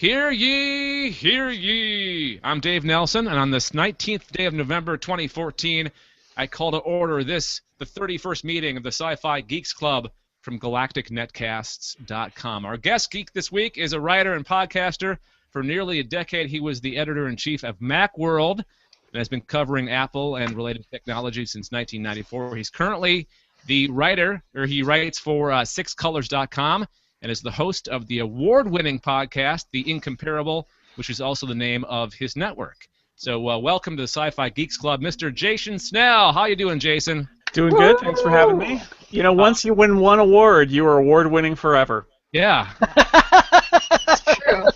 Hear ye, hear ye. I'm Dave Nelson, and on this 19th day of November 2014, I call to order this, the 31st meeting of the SciFi Geeks Club from GalacticNetcasts.com. Our guest geek this week is a writer and podcaster. For nearly a decade, he was the editor-in-chief of Macworld and has been covering Apple and related technology since 1994. He's currently the writer, or he writes for SixColors.com, and is the host of the award-winning podcast, The Incomparable, which is also the name of his network. So welcome to the SciFi Geeks Club, Mr. Jason Snell. How you doing, Jason? Doing good. Thanks for having me. You know, once you win one award, you are award-winning forever. Yeah. That's true.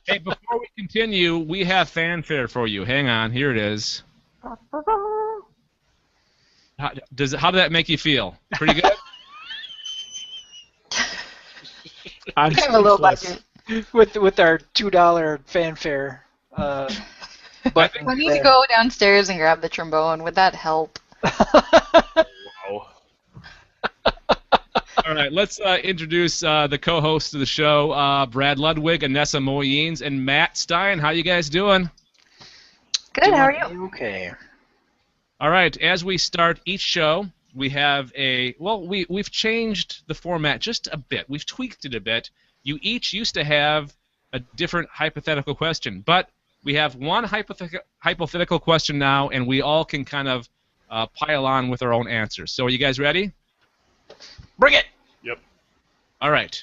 Hey, before we continue, we have fanfare for you. Hang on. Here it is. How did that make you feel? Pretty good? I'm We have a little speechless. budget with our $2 fanfare. But We need to go downstairs and grab the trombone. Would that help? Wow. All right, let's introduce the co-hosts of the show, Brad Ludwig, Anessa Moyens, and Matt Stein. How you guys doing? Good, how are you? Okay. All right, as we start each show, we have we've changed the format just a bit. We've tweaked it a bit. You each used to have a different hypothetical question, but we have one hypothetical question now, and we all can kind of pile on with our own answers. So are you guys ready? Bring it! Yep. All right.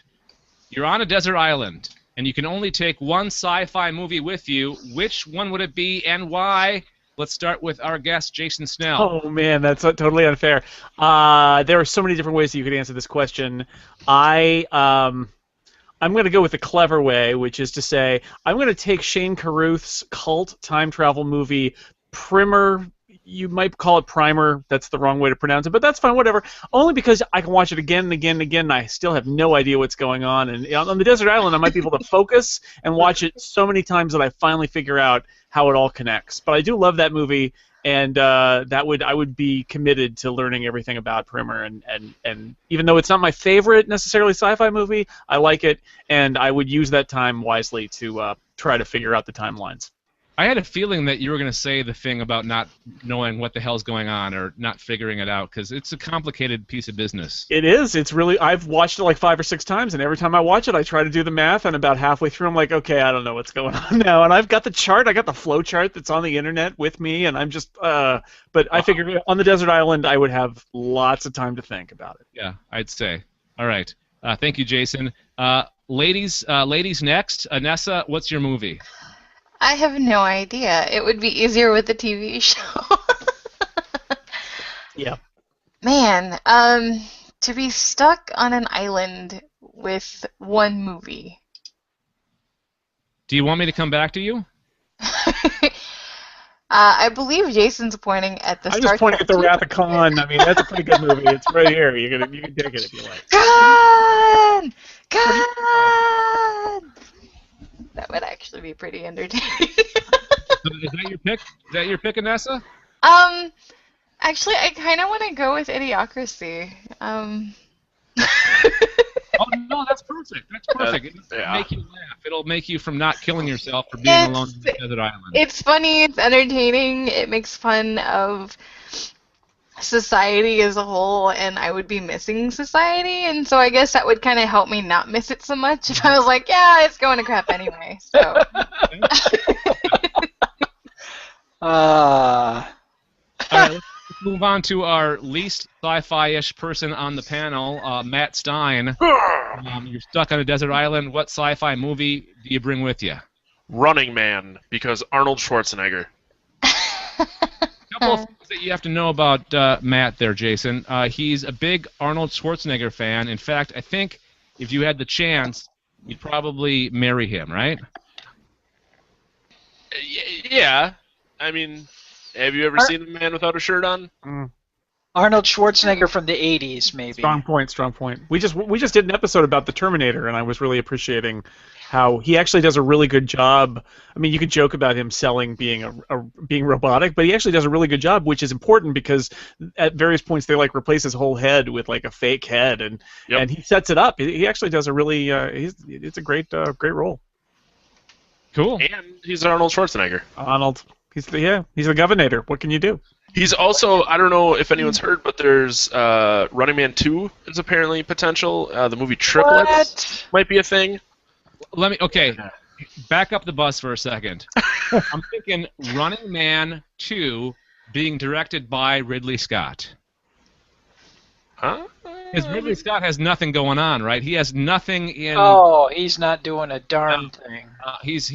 You're on a desert island, and you can only take one sci-fi movie with you. Which one would it be, and why? Let's start with our guest, Jason Snell. Oh, man, that's totally unfair. There are so many different ways you could answer this question. I'm going to go with the clever way, which is to say I'm going to take Shane Carruth's cult time travel movie, Primer. You might call it Primer. That's the wrong way to pronounce it, but that's fine, whatever. Only because I can watch it again and again and again, and I still have no idea what's going on. And on the desert island, I might be able to focus and watch it so many times that I finally figure out how it all connects. But I do love that movie, and I would be committed to learning everything about Primer. And even though it's not my favorite necessarily sci-fi movie, I like it, and I would use that time wisely to try to figure out the timelines. I had a feeling that you were going to say the thing about not knowing what the hell's going on or not figuring it out, because it's a complicated piece of business. It is. It's really. I've watched it like 5 or 6 times, and every time I watch it, I try to do the math, and about halfway through, I'm like, okay, I don't know what's going on now. And I've got the chart. I got the flow chart that's on the internet with me, and I'm just. But I figured on the desert island, I would have lots of time to think about it. Yeah, I'd say. All right. Thank you, Jason. Ladies next. Anessa, what's your movie? I have no idea. It would be easier with the TV show. Yeah. Man, to be stuck on an island with one movie. Do you want me to come back to you? I believe Jason's pointing at the I'm Star just pointing at the Trek. Wrath of Khan. I mean, that's a pretty good movie. It's right here. You can take it if you like. Gone! Gone! That would actually be pretty entertaining. Is that your pick? Is that your pick, Anessa? Actually, I kind of want to go with Idiocracy. Oh no, that's perfect. That's perfect. It'll make you laugh. It'll make you from not killing yourself for being alone on the desert island. It's funny. It's entertaining. It makes fun of society as a whole, and I would be missing society, and so I guess that would kind of help me not miss it so much if I was like, yeah, it's going to crap anyway. So. All right, let's move on to our least sci-fi-ish person on the panel, Matt Stein. You're stuck on a desert island. What sci-fi movie do you bring with you? Running Man, because Arnold Schwarzenegger. A couple of things that you have to know about Matt there, Jason. He's a big Arnold Schwarzenegger fan. In fact, I think if you had the chance, you'd probably marry him, right? Yeah. I mean, have you ever seen a man without a shirt on? Arnold Schwarzenegger from the 80s, maybe. Strong point, strong point. We just did an episode about the Terminator, and I was really appreciating how he actually does a really good job. I mean, you could joke about him selling being being robotic, but he actually does a really good job, which is important because at various points they like replace his whole head with like a fake head, and he sets it up. He actually does a really it's a great role. Cool. And he's Arnold Schwarzenegger. Arnold, he's the governor. What can you do? He's also, I don't know if anyone's heard, but there's Running Man 2 is apparently potential. The movie Triplets might be a thing. Back up the bus for a second. I'm thinking Running Man 2 being directed by Ridley Scott. Huh? Because Ridley Scott has nothing going on, right? He has nothing in... Oh, he's not doing a darn thing. He's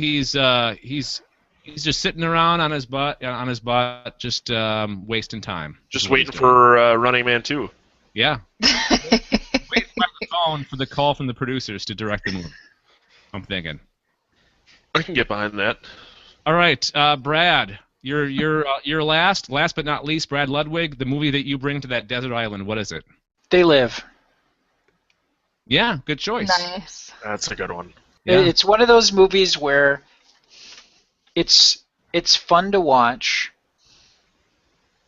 just sitting around on his butt, just wasting time. Just waiting for Running Man 2. Yeah. Waiting by the phone for the call from the producers to direct the movie. I'm thinking. I can get behind that. All right, Brad, you're last but not least, Brad Ludwig. The movie that you bring to that desert island, what is it? They Live. Yeah, good choice. Nice. That's a good one. Yeah. It's one of those movies where it's fun to watch,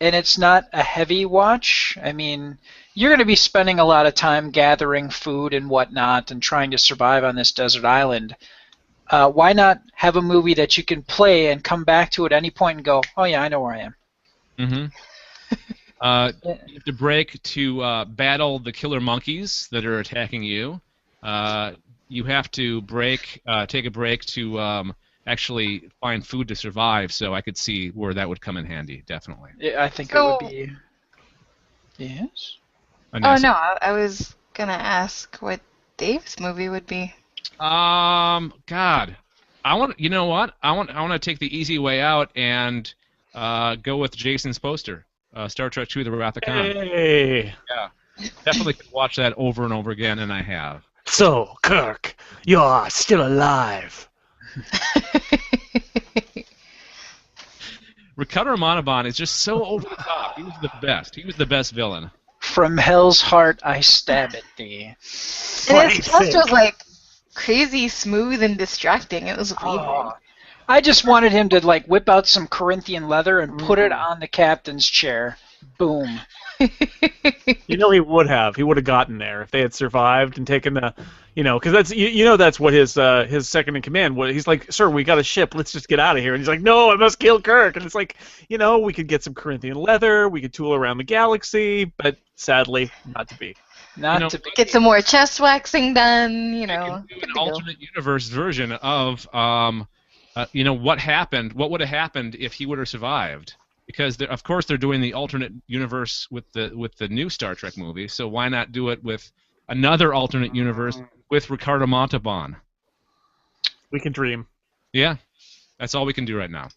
and it's not a heavy watch. I mean, you're going to be spending a lot of time gathering food and whatnot and trying to survive on this desert island. Why not have a movie that you can play and come back to at any point and go, oh yeah, I know where I am. Mm-hmm. You have to break to battle the killer monkeys that are attacking you. You have to take a break to actually find food to survive, so I could see where that would come in handy, definitely. Yeah, I think it would be... Yes? Oh, no, I was going to ask what Dave's movie would be. God. You know what? I want to take the easy way out and go with Jason's poster. Star Trek II: The Wrath of Khan. Hey. Yeah. Definitely could watch that over and over again, and I have. So, Kirk, you're still alive. Ricardo Montalban is just so over the top. He was the best. He was the best villain. From hell's heart I stab at thee. And his chest was like crazy smooth and distracting. It was weird. Oh. I just wanted him to like whip out some Corinthian leather and put it on the captain's chair. Boom. You know he would have. He would have gotten there if they had survived and taken the, because that's that's what his second in command was. He's like, sir, we got a ship. Let's just get out of here. And he's like, no, I must kill Kirk. And it's like, we could get some Corinthian leather. We could tool around the galaxy, but sadly, not to be. Not to be. Get some more chest waxing done. They can do an alternate universe version of what happened. What would have happened if he would have survived? Because of course they're doing the alternate universe with the new Star Trek movie, so why not do it with another alternate universe with Ricardo Montalban? We can dream. Yeah, that's all we can do right now.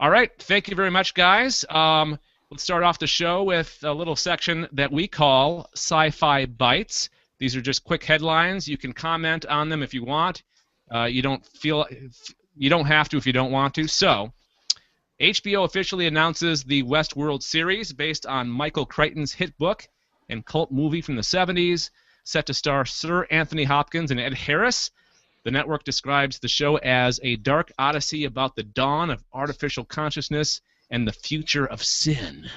All right, thank you very much, guys. Let's start off the show with a little section that we call SciFi Bites. These are just quick headlines. You can comment on them if you want. You don't have to if you don't want to. So, HBO officially announces the Westworld series based on Michael Crichton's hit book and cult movie from the 70s, set to star Sir Anthony Hopkins and Ed Harris. The network describes the show as a dark odyssey about the dawn of artificial consciousness and the future of sin.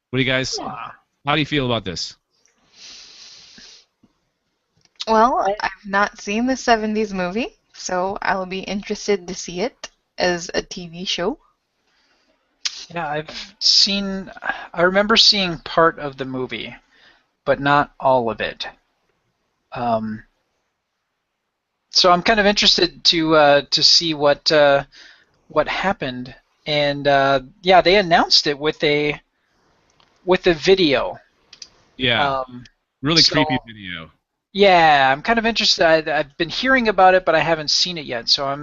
What do you guys? How do you feel about this? Well, I've not seen the 70s movie, so I'll be interested to see it as a TV show. Yeah, I remember seeing part of the movie, but not all of it. So I'm kind of interested to see what happened, and they announced it with a video. Yeah, really creepy video. Yeah, I'm kind of interested. I've been hearing about it, but I haven't seen it yet. So I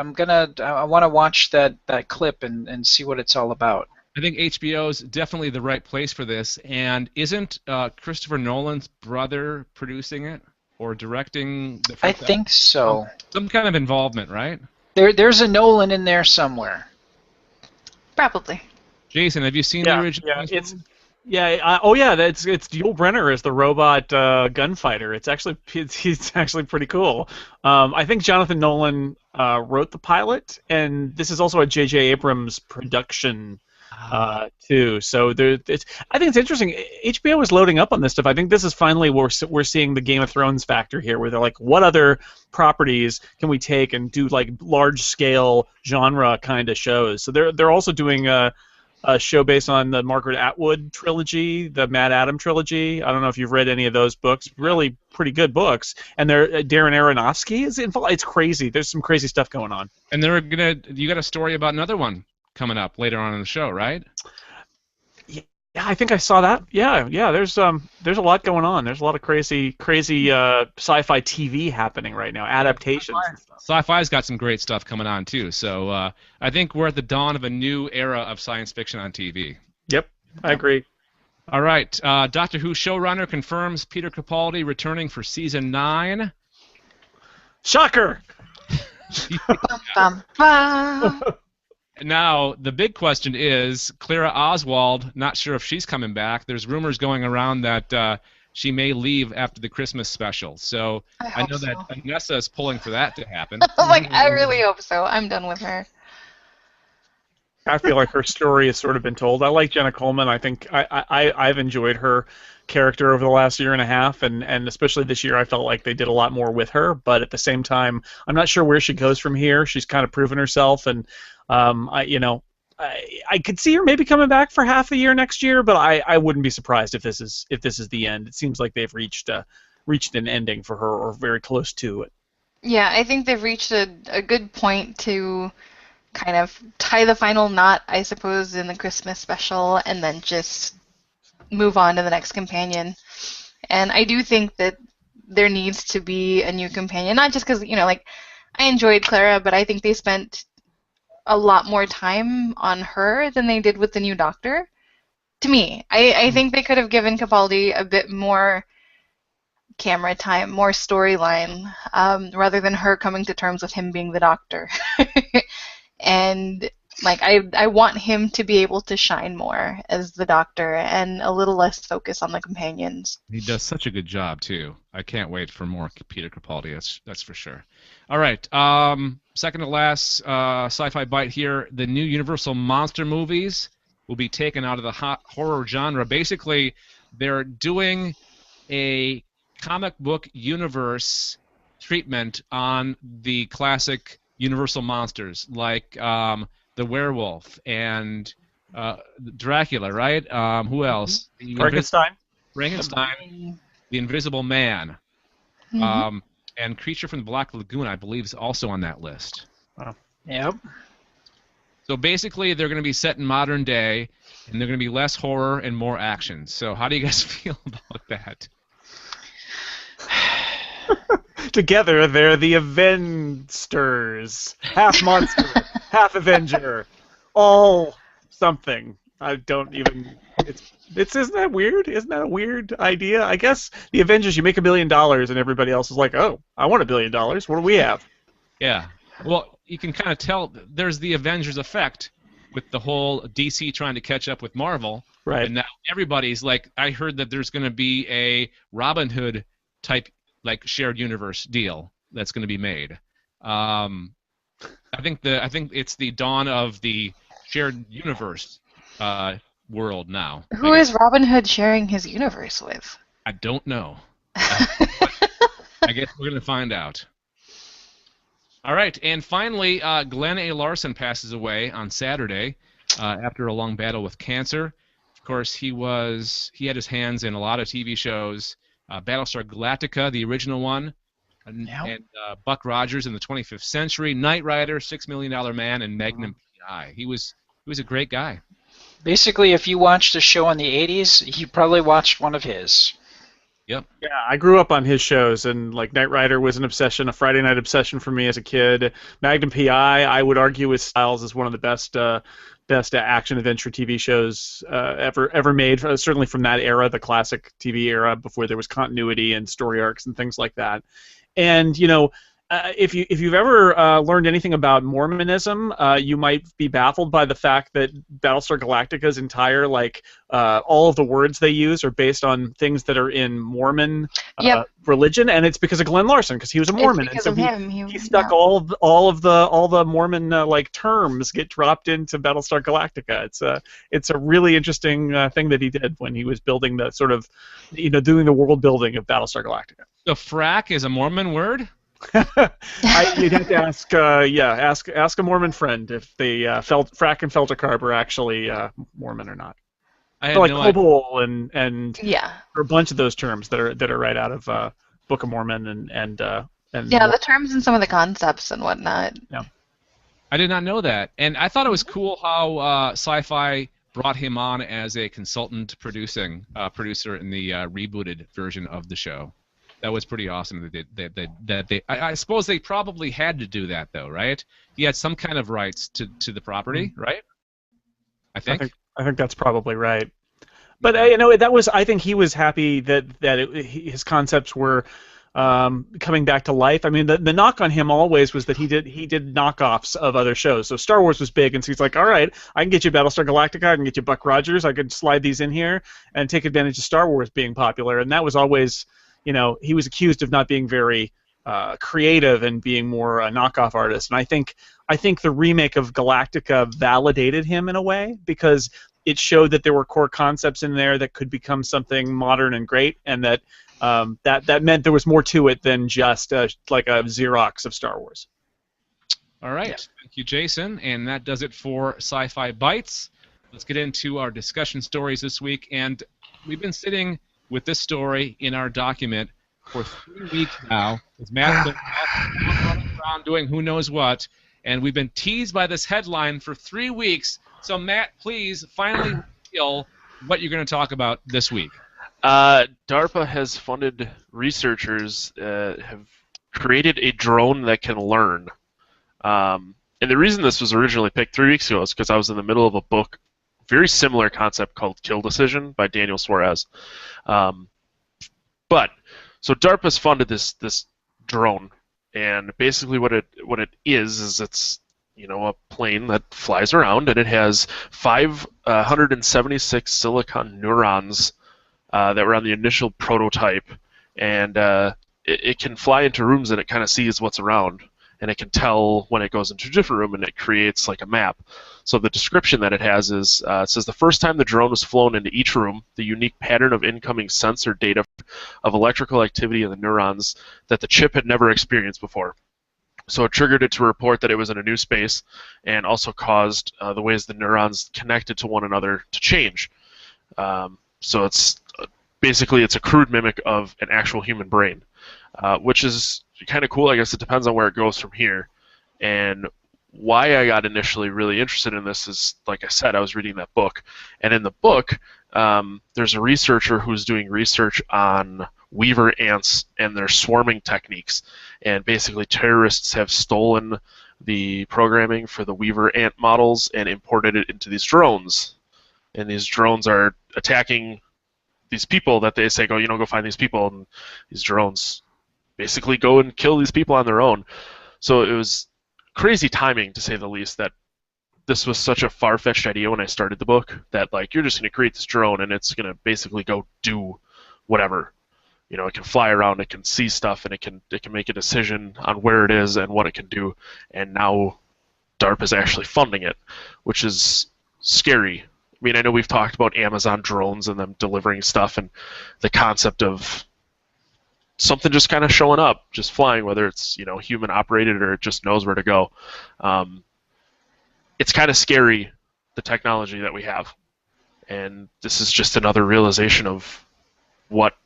want to watch that clip and see what it's all about. I think HBO's definitely the right place for this. And isn't Christopher Nolan's brother producing it or directing the first I think so. Some kind of involvement, right? There's a Nolan in there somewhere. Probably. Jason, have you seen the original? It's Yul Brynner as the robot gunfighter. He's actually pretty cool. I think Jonathan Nolan wrote the pilot, and this is also a J.J. Abrams production too. So I think it's interesting. HBO is loading up on this stuff. I think this is finally where we're seeing the Game of Thrones factor here, where they're like, what other properties can we take and do like large scale genre kind of shows? So they're also doing a show based on the Margaret Atwood trilogy, the Mad Adam trilogy. I don't know if you've read any of those books. Really pretty good books. And Darren Aronofsky is involved. It's crazy. There's some crazy stuff going on. And you got a story about another one coming up later on in the show, right? Yeah, I think I saw that. Yeah. There's a lot going on. There's a lot of crazy sci-fi TV happening right now. Adaptations. Sci-fi's got some great stuff coming on too. So I think we're at the dawn of a new era of science fiction on TV. Yep, I agree. All right, Doctor Who showrunner confirms Peter Capaldi returning for season 9. Shocker! Bum, bum, bum. Now, the big question is, Clara Oswald, not sure if she's coming back. There's rumors going around that she may leave after the Christmas special. So I know that Anessa is pulling for that to happen. I really hope so. I'm done with her. I feel like her story has sort of been told. I like Jenna Coleman. I think I've enjoyed her character over the last year and a half, and especially this year I felt like they did a lot more with her. But at the same time, I'm not sure where she goes from here. She's kind of proven herself, and I could see her maybe coming back for half a year next year, but I wouldn't be surprised if this is the end. It seems like they've reached an ending for her, or very close to it. Yeah, I think they've reached a good point to kind of tie the final knot, I suppose, in the Christmas special, and then just move on to the next companion. And I do think that there needs to be a new companion, not just because, I enjoyed Clara, but I think they spent a lot more time on her than they did with the new Doctor. To me, I think they could have given Capaldi a bit more camera time, more storyline, rather than her coming to terms with him being the Doctor. And I want him to be able to shine more as the Doctor and a little less focus on the companions. He does such a good job too. I can't wait for more Peter Capaldi. That's for sure. All right. Second to last sci-fi bite here. The new Universal monster movies will be taken out of the horror genre. Basically, they're doing a comic book universe treatment on the classic Universal monsters, like the werewolf and Dracula, right? Who else? Frankenstein. The Invisible Man, and Creature from the Black Lagoon, I believe, is also on that list. Wow. Yep. So basically, they're going to be set in modern day, and they're going to be less horror and more action. So how do you guys feel about that? Together, they're the Avensters. Half monster, half Avenger, all something. I don't even. Isn't that weird? Isn't that a weird idea? I guess the Avengers, you make $1 billion, and everybody else is like, oh, I want $1 billion. What do we have? Yeah. Well, you can kind of tell there's the Avengers effect with the whole DC trying to catch up with Marvel. Right. And now everybody's like, I heard that there's going to be a Robin Hood type shared universe deal that's going to be made. I think it's the dawn of the shared universe world now. Who is Robin Hood sharing his universe with? I don't know. I guess we're going to find out. All right, and finally, Glen A. Larson passes away on Saturday after a long battle with cancer. Of course, he had his hands in a lot of TV shows. Battlestar Galactica, the original one, and Buck Rogers in the 25th Century, Knight Rider, $6 Million Man, and Magnum P.I. He was a great guy. Basically, if you watched a show in the 80s, you probably watched one of his. Yep. Yeah, I grew up on his shows, and Knight Rider was an obsession, a Friday night obsession for me as a kid. Magnum P.I., I would argue with Styles, is one of the best action adventure TV shows ever made, certainly from that era, the classic TV era, before there was continuity and story arcs and things like that. And, if you've ever learned anything about Mormonism, you might be baffled by the fact that Battlestar Galactica's entire all of the words they use are based on things that are in Mormon religion, and it's because of Glen Larson, because he was a Mormon, it's and because so of him. he stuck all of the Mormon terms get dropped into Battlestar Galactica. It's a really interesting thing that he did when he was building the sort of doing the world building of Battlestar Galactica. So frack is a Mormon word? You'd have to ask a Mormon friend if they frack and Feltercarb are actually Mormon or not. I had So, like no idea. Kobol and Yeah. a bunch of those terms that are right out of Book of Mormon and The terms and some of the concepts and whatnot. Yeah. I did not know that, and I thought it was cool how Sci-Fi brought him on as a consultant producer in the rebooted version of the show. That was pretty awesome. I suppose they probably had to do that, though, right? He had some kind of rights to the property, right? I think that's probably right. But I think he was happy that his concepts were coming back to life. I mean, the knock on him always was that he did knockoffs of other shows. So Star Wars was big, and so he's like, all right, I can get you Battlestar Galactica, I can get you Buck Rogers, I could slide these in here and take advantage of Star Wars being popular, and that was always. He was accused of not being very creative and being more a knockoff artist. And I think the remake of Galactica validated him in a way because it showed that there were core concepts in there that could become something modern and great, and that that meant there was more to it than just like a Xerox of Star Wars. All right. Yeah. Thank you, Jason. And that does it for Sci-Fi Bites. Let's get into our discussion stories this week. And we've been sitting with this story in our document for 3 weeks now. As Matt's been running around doing who knows what, and we've been teased by this headline for 3 weeks. So, Matt, please finally reveal what you're going to talk about this week. DARPA has funded researchers have created a drone that can learn. And the reason this was originally picked 3 weeks ago is because I was in the middle of a book, very similar concept called Kill Decision by Daniel Suarez. So DARPA's funded this drone, and basically what it is it's a plane that flies around, and it has 576 silicon neurons that were on the initial prototype, and it can fly into rooms and it kind of sees what's around, and it can tell when it goes into a different room, and it creates like a map. So the description that it has is, it says, the first time the drone was flown into each room, the unique pattern of incoming sensor data of electrical activity in the neurons that the chip had never experienced before. So it triggered it to report that it was in a new space, and also caused the ways the neurons connected to one another to change. So it's basically it's a crude mimic of an actual human brain, which is kind of cool. I guess it depends on where it goes from here. And why I got initially really interested in this is, like I said, I was reading that book, and in the book, there's a researcher who's doing research on weaver ants and their swarming techniques, and basically terrorists have stolen the programming for the weaver ant models and imported it into these drones, and these drones are attacking these people that they say, go find these people, and these drones basically go and kill these people on their own. So it was crazy timing, to say the least, that this was such a far-fetched idea when I started the book, that you're just going to create this drone and it's going to basically go do whatever. It can fly around, it can see stuff, and it can make a decision on where it is and what it can do. And now DARPA is actually funding it, which is scary. I mean, I know we've talked about Amazon drones and them delivering stuff, and the concept of something just kind of showing up, just flying, whether it's human operated or it just knows where to go. It's kind of scary, the technology that we have, and this is just another realization of what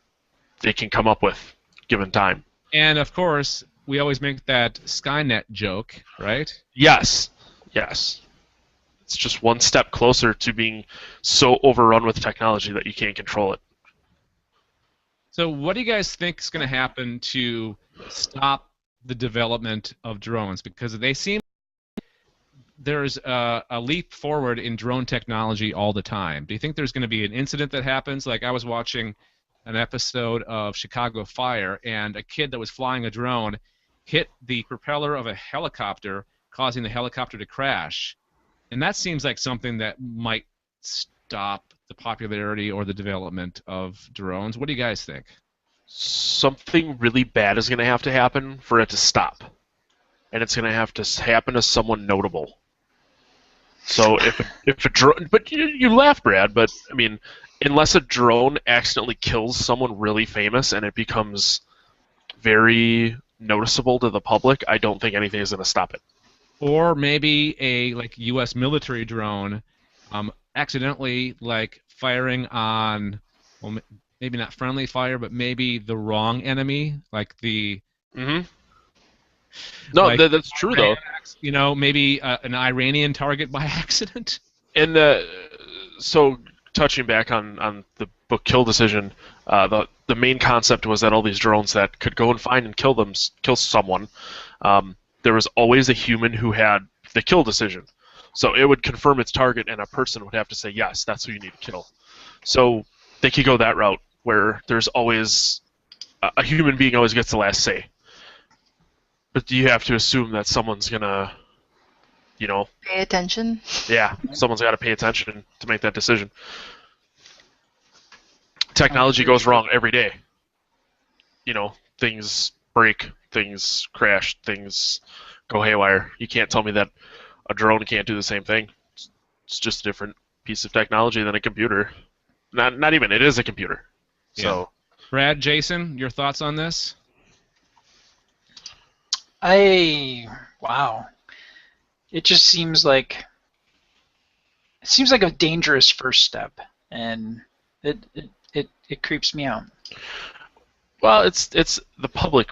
they can come up with given time. And of course, we always make that Skynet joke, right? Yes. It's just one step closer to being so overrun with technology that you can't control it. So what do you guys think is going to happen to stop the development of drones? Because they seem there's a leap forward in drone technology all the time. Do you think there's going to be an incident that happens? Like I was watching an episode of Chicago Fire, and a kid that was flying a drone, hit the propeller of a helicopter, causing the helicopter to crash. And that seems like something that might stop the popularity or the development of drones. What do you guys think? Something really bad is going to have to happen for it to stop. And it's going to have to happen to someone notable. So if a drone, but you laugh, Brad, but I mean, unless a drone accidentally kills someone really famous and it becomes very noticeable to the public, I don't think anything is going to stop it. Or maybe a U.S. military drone accidentally firing on, well, maybe not friendly fire, but maybe the wrong enemy, like the. Mm-hmm. No, that's true though. Maybe an Iranian target by accident. And so touching back on the book Kill Decision, the main concept was that all these drones that could go and find and kill someone, there was always a human who had the kill decision. So it would confirm its target, and a person would have to say, yes, that's who you need to kill. So they could go that route, where there's always a human being always gets the last say. But you have to assume that someone's gonna, pay attention. Yeah, someone's got to pay attention to make that decision. Technology goes wrong every day. Things break, things crash, things go haywire. You can't tell me that a drone can't do the same thing. It's just a different piece of technology than a computer. Not even. It is a computer. Yeah. So, Brad, Jason, your thoughts on this? Wow. It just seems like a dangerous first step, and it creeps me out. well, it's the public.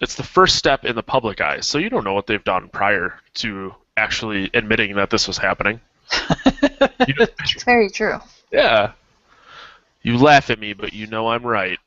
It's the first step in the public eye. So you don't know what they've done prior to actually admitting that this was happening. It's very true. Yeah. You laugh at me, but you know I'm right.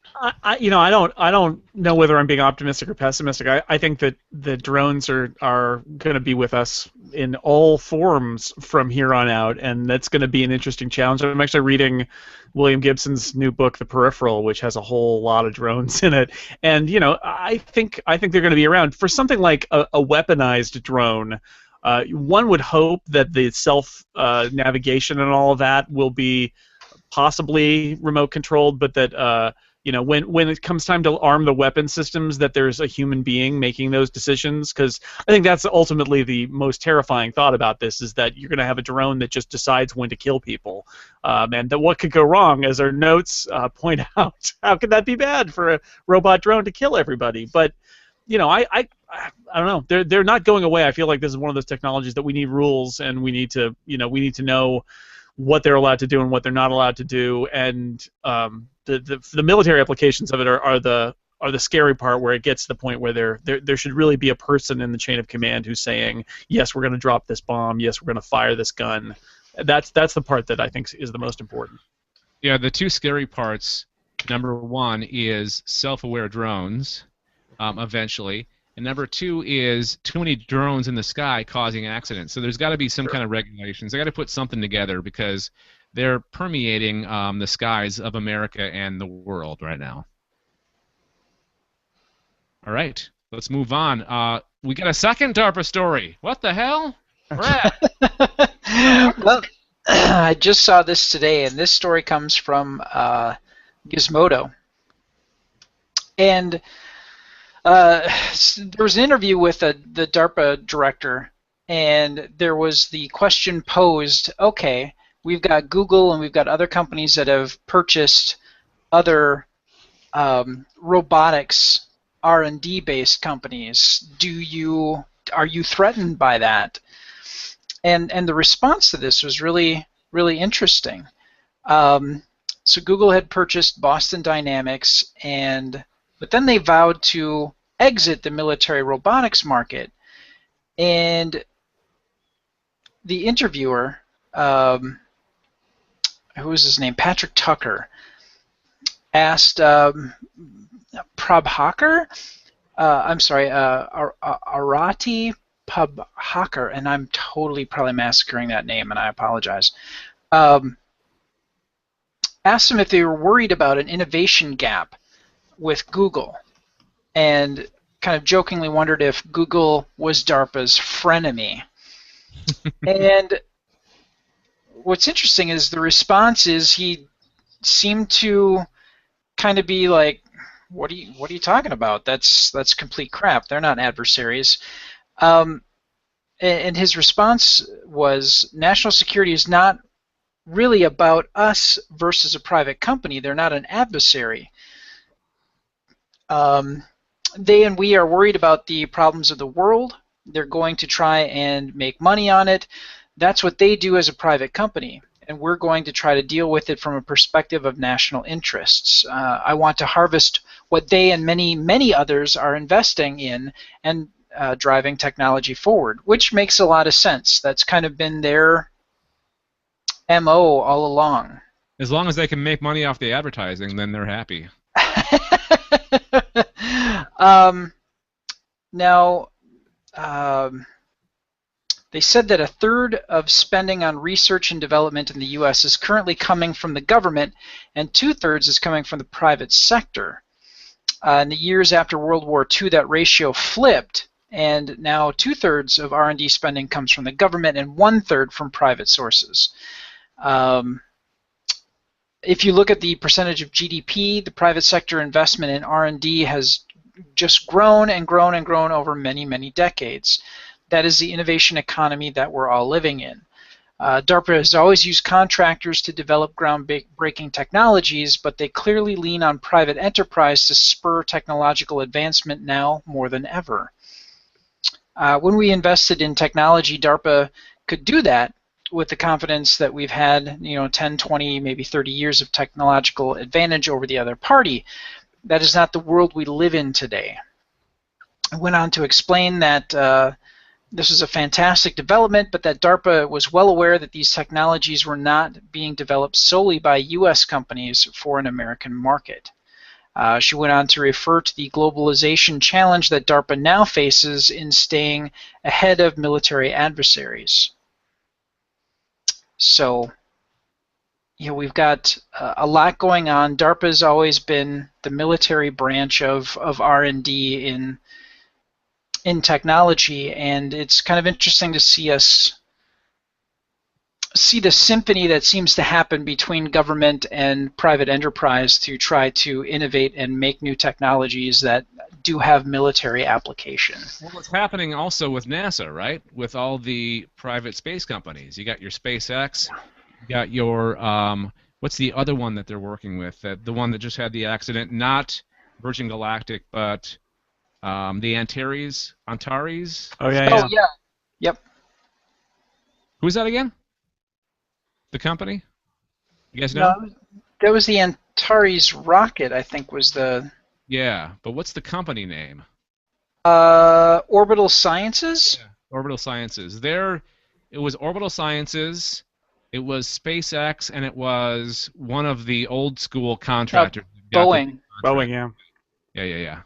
I don't know whether I'm being optimistic or pessimistic. I think that the drones are going to be with us in all forms from here on out, and that's going to be an interesting challenge. I'm actually reading William Gibson's new book, The Peripheral, which has a whole lot of drones in it, and I think they're going to be around for something like a weaponized drone. One would hope that the self navigation and all of that will be possibly remote controlled, but that when it comes time to arm the weapon systems, that there's a human being making those decisions, because I think that's ultimately the most terrifying thought about this, is that you're going to have a drone that just decides when to kill people, and that what could go wrong, as our notes point out. How could that be bad for a robot drone to kill everybody? But I don't know. They're not going away. I feel like this is one of those technologies that we need rules, and we need to know what they're allowed to do and what they're not allowed to do, and the military applications of it are the scary part, where it gets to the point where there should really be a person in the chain of command who's saying, yes, we're going to drop this bomb, yes, we're going to fire this gun. That's the part that I think is the most important. Yeah, the two scary parts, number one is self-aware drones, eventually, and number two is too many drones in the sky causing accidents. So there's got to be some kind of regulations. They got to put something together, because they're permeating the skies of America and the world right now. All right, let's move on. We got a second DARPA story. What the hell? Brad. Well, I just saw this today, and this story comes from Gizmodo. And there was an interview with the DARPA director, and there was the question posed, okay, we've got Google and we've got other companies that have purchased other robotics R&D based companies. Are you threatened by that? And the response to this was really, really interesting. So Google had purchased Boston Dynamics, but then they vowed to exit the military robotics market. And the interviewer, who was his name? Patrick Tucker, asked Prabhakar, Arati Prabhakar, and I'm totally probably massacring that name, and I apologize. Asked them if they were worried about an innovation gap with Google. And kind of jokingly wondered if Google was DARPA's frenemy. And what's interesting is the response is he seemed to kind of be like, what are you talking about? That's complete crap. They're not adversaries. And his response was, national security is not really about us versus a private company. They're not an adversary. They and we are worried about the problems of the world. They're going to try and make money on it. That's what they do as a private company. And we're going to try to deal with it from a perspective of national interests. I want to harvest what they and many, many others are investing in and driving technology forward, which makes a lot of sense. That's kind of been their MO all along. As long as they can make money off the advertising, then they're happy. Now, they said that a third of spending on research and development in the U.S. is currently coming from the government, and 2/3 is coming from the private sector. In the years after World War II, that ratio flipped, and now 2/3 of R&D spending comes from the government and 1/3 from private sources. If you look at the percentage of GDP, the private sector investment in R&D has just grown and grown and grown over many, many decades. That is the innovation economy that we're all living in. DARPA has always used contractors to develop groundbreaking technologies, but they clearly lean on private enterprise to spur technological advancement now more than ever. When we invested in technology, DARPA could do that with the confidence that we've had, 10, 20, maybe 30 years of technological advantage over the other party. That is not the world we live in today. I went on to explain that this is a fantastic development, but that DARPA was well aware that these technologies were not being developed solely by U.S. companies for an American market. She went on to refer to the globalization challenge that DARPA now faces in staying ahead of military adversaries. So, we've got a lot going on. DARPA has always been the military branch of R&D in technology, and it's kind of interesting to see the symphony that seems to happen between government and private enterprise to try to innovate and make new technologies that do have military application. Well, what's happening also with NASA, right? With all the private space companies. You got your SpaceX, you got your, what's the other one that they're working with? The one that just had the accident, not Virgin Galactic, but the Antares? Oh, yeah. Oh, yeah. Yep. Who's that again? The company? You guys know? No, that was the Antares rocket, I think, was the... Yeah, but what's the company name? Orbital Sciences? Yeah, Orbital Sciences. It was Orbital Sciences, it was SpaceX, and it was one of the old school contractors. Boeing. Boeing, yeah. Yeah.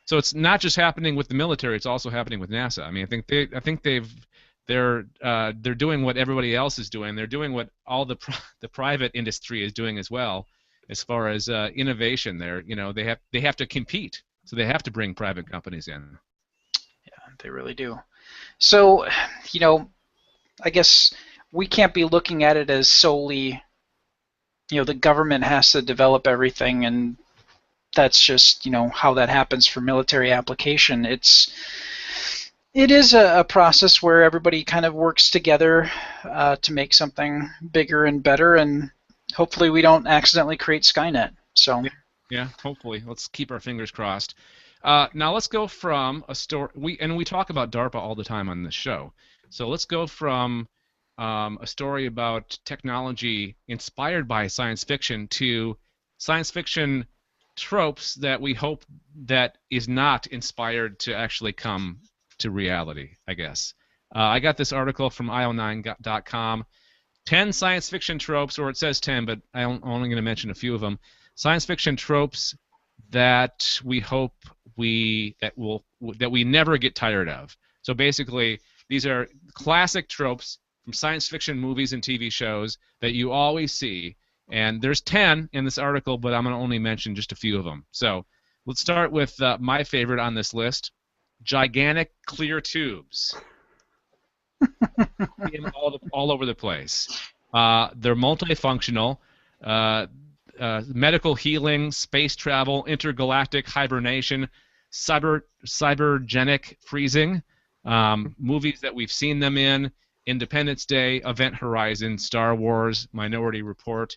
So it's not just happening with the military; it's also happening with NASA. I mean, I think they're doing what everybody else is doing. They're doing what all the private industry is doing as well, as far as innovation. They have to compete, so they have to bring private companies in. Yeah, they really do. So, I guess we can't be looking at it as solely, the government has to develop everything and that's just, how that happens for military application. It is a process where everybody kind of works together to make something bigger and better, and hopefully we don't accidentally create Skynet. So. Yeah, hopefully. Let's keep our fingers crossed. Now let's go from a story. We talk about DARPA all the time on this show. So let's go from a story about technology inspired by science fiction to science fiction tropes that we hope that is not inspired to actually come to reality, I guess. I got this article from io9.com. 10 science fiction tropes, or it says 10, but I'm only going to mention a few of them. Science fiction tropes that we hope that we never get tired of. So basically, these are classic tropes from science fiction movies and TV shows that you always see. And there's 10 in this article, but I'm going to only mention just a few of them. So Let's start with my favorite on this list: gigantic clear tubes. See 'em all over the place. They're multifunctional. Medical healing, space travel, intergalactic hibernation, cybergenic freezing, movies that we've seen them in: Independence Day, Event Horizon, Star Wars, Minority Report,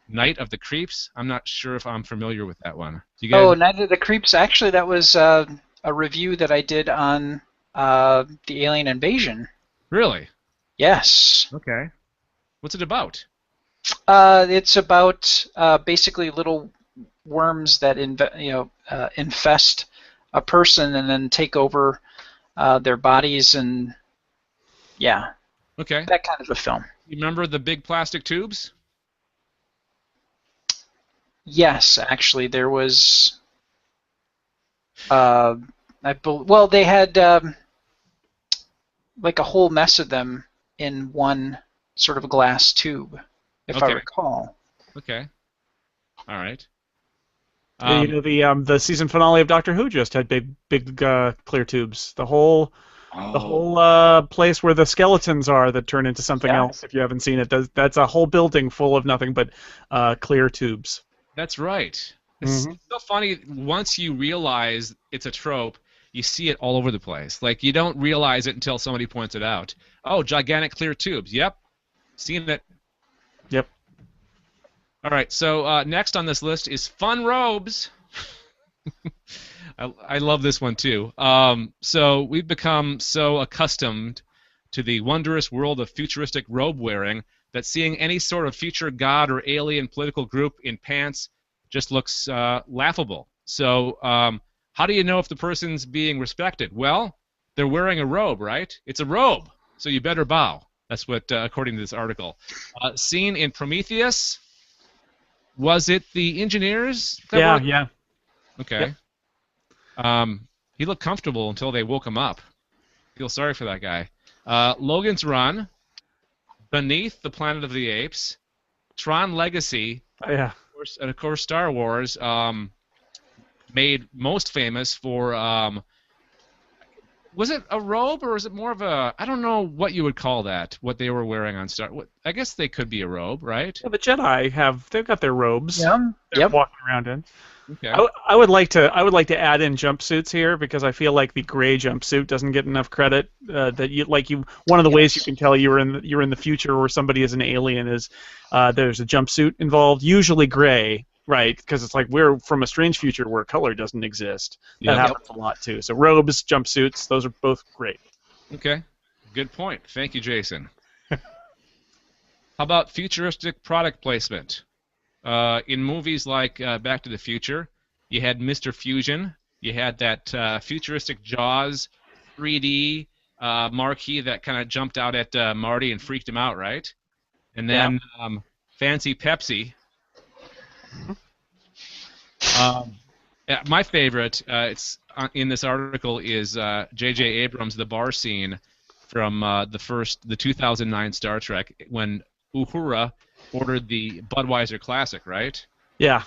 Night of the Creeps. I'm not sure if I'm familiar with that one. Do you guys... Night of the Creeps. Actually, that was a review that I did on the Alien Invasion. Really? Yes. Okay. What's it about? It's about basically little worms that infest a person and then take over their bodies, and yeah. Okay. That kind of a film. You remember the big plastic tubes? Yes, actually, there was. They had like a whole mess of them in one sort of glass tube, if I recall. Okay. All right. Yeah, the season finale of Doctor Who just had big clear tubes. The whole place where the skeletons are that turn into something else. If you haven't seen it, that's a whole building full of nothing but clear tubes. That's right. It's so funny. Once you realize it's a trope, you see it all over the place. Like, you don't realize it until somebody points it out. Oh, gigantic clear tubes. Yep. Seen it. Yep. All right, so next on this list is fun robes. I love this one, too. So we've become so accustomed to the wondrous world of futuristic robe wearing that seeing any sort of future god or alien political group in pants just looks laughable. So how do you know if the person's being respected? Well, they're wearing a robe, right? It's a robe, so you better bow. That's what, according to this article. Seen in Prometheus. Was it the engineers? Yeah. Okay. Yep. He looked comfortable until they woke him up. Feel sorry for that guy. Logan's Run, Beneath the Planet of the Apes, Tron Legacy, and of course Star Wars, made most famous for... was it a robe, or is it more of a... I don't know what you would call that, what they were wearing on Star... I guess they could be a robe, right? Yeah, the Jedi they've got their robes. Yeah. They're walking around in. Okay. I would like to add in jumpsuits here, because I feel like the gray jumpsuit doesn't get enough credit. One of the ways you can tell you're in the future or somebody is an alien is there's a jumpsuit involved, usually gray, right? Because it's like we're from a strange future where color doesn't exist. That happens a lot too. So robes, jumpsuits, those are both great. Okay, good point. Thank you, Jason. How about futuristic product placement? In movies like Back to the Future, you had Mr. Fusion. You had that futuristic Jaws 3D marquee that kind of jumped out at Marty and freaked him out, right? And then Fancy Pepsi. My favorite, it's in this article, is J.J. Abrams' the bar scene from the 2009 Star Trek when Uhura ordered the Budweiser Classic, right? Yeah.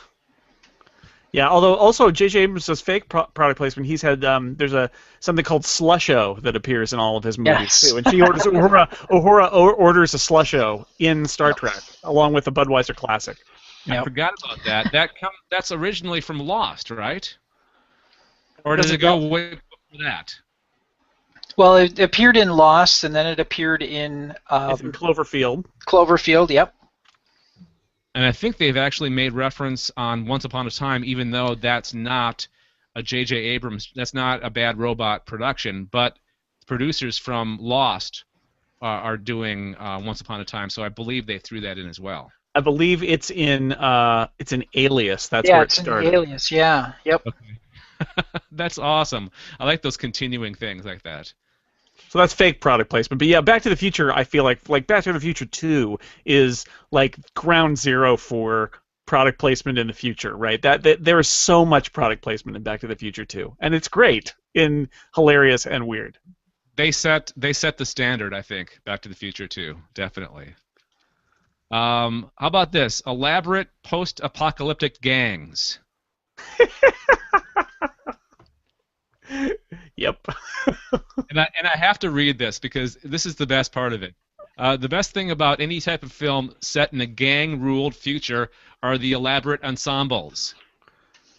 Yeah, although also J.J. Abrams does fake product placement. He's had there's something called Slusho that appears in all of his movies too. And she orders Uhura orders a Slusho in Star Trek along with the Budweiser Classic. I forgot about that. That's originally from Lost, right? Or does it go way before that? Well, it appeared in Lost, and then it appeared in Cloverfield. Cloverfield, yep. And I think they've actually made reference on Once Upon a Time, even though that's not a J.J. Abrams, that's not a Bad Robot production, but producers from Lost are doing Once Upon a Time, so I believe they threw that in as well. I believe it's in Alias. That's where it started. Yeah, it's in Alias, yeah. Yep. Okay. That's awesome. I like those continuing things like that. So that's fake product placement. But yeah, Back to the Future, I feel like Back to the Future 2 is like ground zero for product placement in the future, right? That there is so much product placement in Back to the Future 2, and it's great in hilarious and weird. They set the standard, I think. Back to the Future 2, definitely. How about this? Elaborate post-apocalyptic gangs. Yep. And I have to read this because this is the best part of it. The best thing about any type of film set in a gang-ruled future are the elaborate ensembles.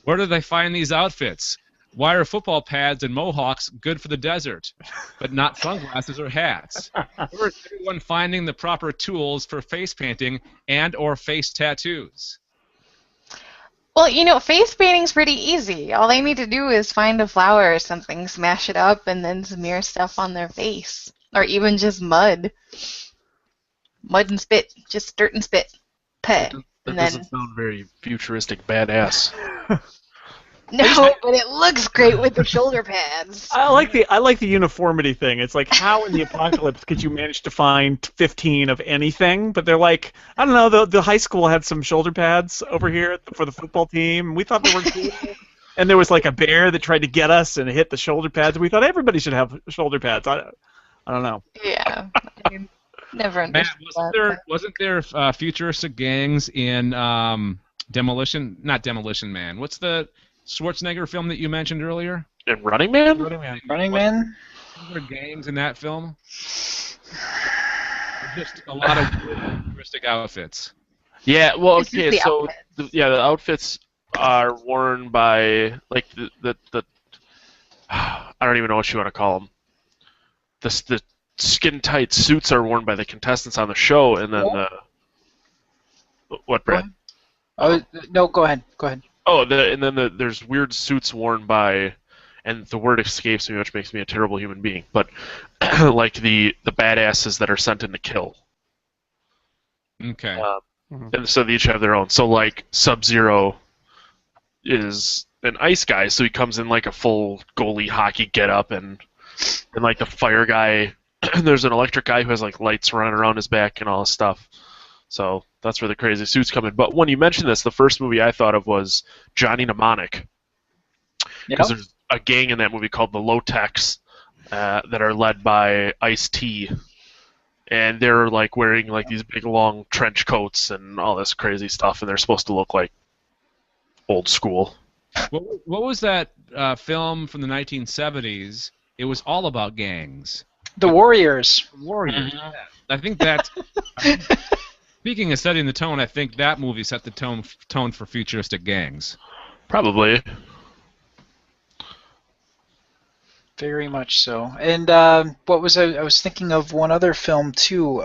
Where do they find these outfits? Why are football pads and mohawks good for the desert, but not sunglasses or hats? Where is everyone finding the proper tools for face painting and or face tattoos? Well, face painting's pretty easy. All they need to do is find a flower or something, smash it up, and then smear stuff on their face. Or even just mud. Mud and spit. Just dirt and spit. Peh. That doesn't sound very futuristic badass. No, but it looks great with the shoulder pads. I like the uniformity thing. It's like, how in the apocalypse could you manage to find 15 of anything? But they're like, I don't know, the high school had some shoulder pads over here for the football team. We thought they were cool. And there was like a bear that tried to get us and hit the shoulder pads. We thought everybody should have shoulder pads. I don't know. Yeah. I never understood that. Wasn't there futuristic gangs in not Demolition Man. What's the Schwarzenegger film that you mentioned earlier? And Running Man? Running Man? Were there gangs in that film? Just a lot of futuristic outfits. Yeah, well, It's just okay, the so outfits. the outfits are worn by like the I don't even know what you want to call them. The skin tight suits are worn by the contestants on the show, and then what, Brad? Oh, no, go ahead. Go ahead. Oh, there's weird suits worn by, and the word escapes me, which makes me a terrible human being. But like the badasses that are sent in to kill. Okay. And so they each have their own. So like Sub-Zero is an ice guy, so he comes in like a full goalie hockey getup, and like the fire guy, there's an electric guy who has like lights running around his back and all this stuff. So that's where the crazy suits come in. But when you mentioned this, the first movie I thought of was Johnny Mnemonic. Because there's a gang in that movie called the Low-Techs that are led by Ice-T. And they're like wearing like these big long trench coats and all this crazy stuff, and they're supposed to look like old school. What was that film from the 1970s? It was all about gangs. The Warriors. Warriors. Yeah. I think that. Speaking of setting the tone, I think that movie set the tone for futuristic gangs. Probably. Very much so. And what was I was thinking of one other film too.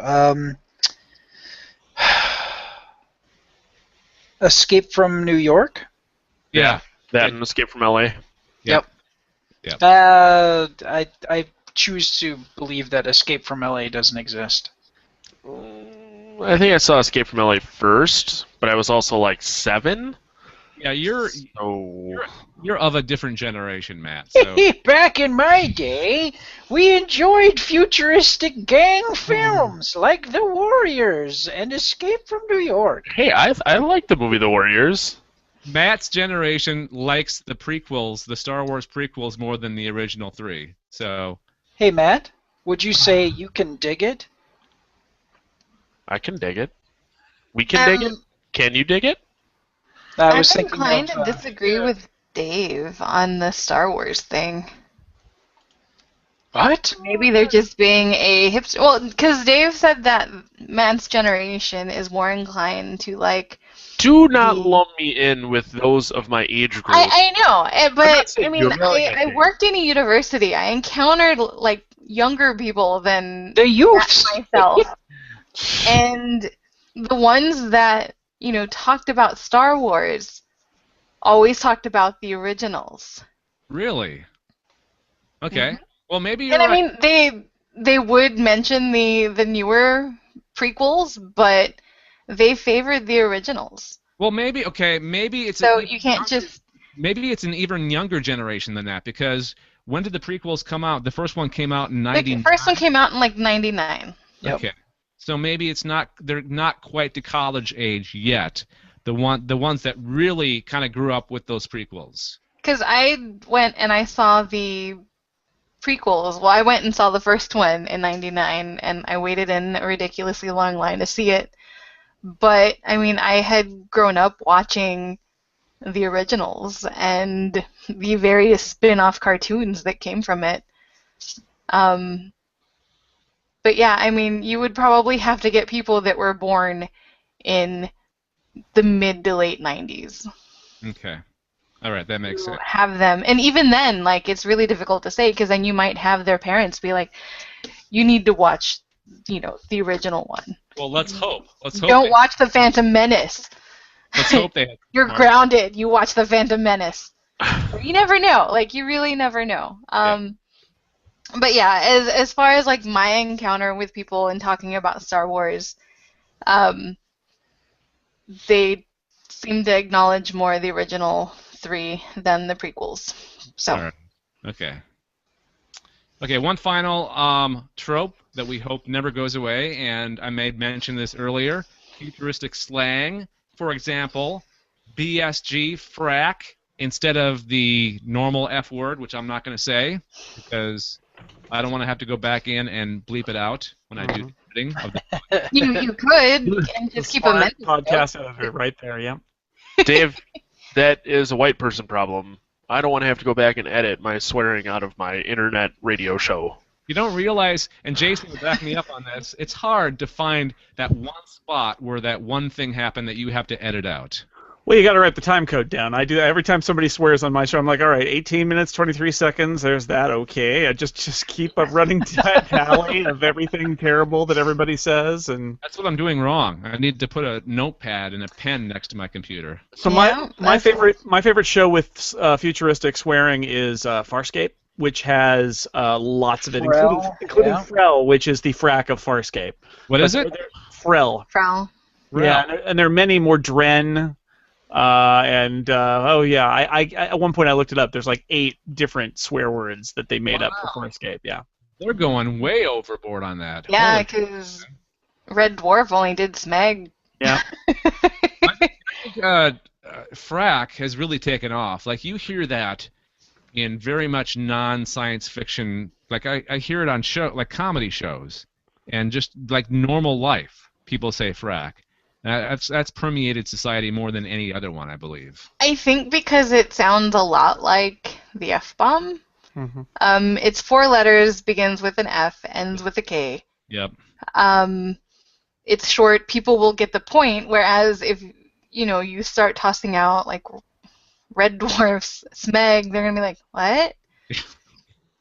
Escape from New York. Yeah. That and Escape from L.A. Yep. Yep. I choose to believe that Escape from L.A. doesn't exist. I think I saw Escape from L.A. first, but I was also like 7. Yeah, you're of a different generation, Matt. So. Back in my day, we enjoyed futuristic gang films like The Warriors and Escape from New York. Hey, I like the movie The Warriors. Matt's generation likes the prequels, the Star Wars prequels, more than the original 3. So. Hey, Matt, would you say you can dig it? I can dig it. We can dig it. Can you dig it? I'm inclined to disagree with Dave on the Star Wars thing. What? Maybe they're just being a hipster. Well, because Dave said that Matt's generation is more inclined to like. Do not lump me in with those of my age group. I know, but I mean, I anything. worked in a university. I encountered like younger people than The youths. myself, and the ones that talked about Star Wars always talked about the originals. Really? Okay. Mm-hmm. Well, maybe you're And I right. mean, they would mention the newer prequels, but they favored the originals. Well, maybe it's So you can't just. Maybe it's an even younger generation than that, because when did the prequels come out? The first one came out in 99. The first one came out in like 99. Yep. Okay. So maybe they're not quite to college age yet. The ones that really kind of grew up with those prequels. Because I went and I saw the prequels. Well, I went and saw the first one in 99, and I waited in a ridiculously long line to see it. But, I mean, I had grown up watching the originals and the various spin-off cartoons that came from it. But yeah, I mean, you would probably have to get people that were born in the mid to late 90s. Okay. All right, that makes sense. Have them, and even then, like, it's really difficult to say because then you might have their parents be like, "You need to watch, the original one." Well, let's hope. Don't watch the Phantom Menace. Let's hope they. You're grounded. You watch the Phantom Menace. You never know. Like, you really never know. But yeah, as far as like my encounter with people and talking about Star Wars, they seem to acknowledge more the original 3 than the prequels. So. All right. Okay, one final trope that we hope never goes away, and I made mention this earlier, futuristic slang. For example, BSG, frack, instead of the normal F word, which I'm not going to say, because I don't want to have to go back in and bleep it out when I do the editing of the You could, and just keep a mental podcast editor right there, yeah. Dave, that is a white person problem. I don't want to have to go back and edit my swearing out of my internet radio show. You don't realize, and Jason would back me up on this, it's hard to find that one spot where that one thing happened that you have to edit out. Well, you got to write the time code down. I do that every time somebody swears on my show. I'm like, all right, 18 minutes, 23 seconds. There's that. Okay, I just keep a running tally of everything terrible that everybody says, and that's what I'm doing wrong. I need to put a notepad and a pen next to my computer. So my favorite show with futuristic swearing is Farscape, which has lots of it, including Frel, which is the frack of Farscape. What is it? Frel. Frel. Yeah, and there are many more. Dren. I at one point I looked it up. There's like 8 different swear words that they made up for Farscape. Yeah, they're going way overboard on that. Yeah, because Red Dwarf only did Smeg. Yeah. I think frack has really taken off. Like, you hear that in very much non-science fiction. Like, I hear it on comedy shows, and just like normal life, people say frack. That's permeated society more than any other one, I believe. I think because it sounds a lot like the F-bomb. Mm-hmm. It's 4 letters, begins with an F, ends with a K. Yep. It's short. People will get the point. Whereas if you start tossing out like Red Dwarfs, Smeg, they're gonna be like, what?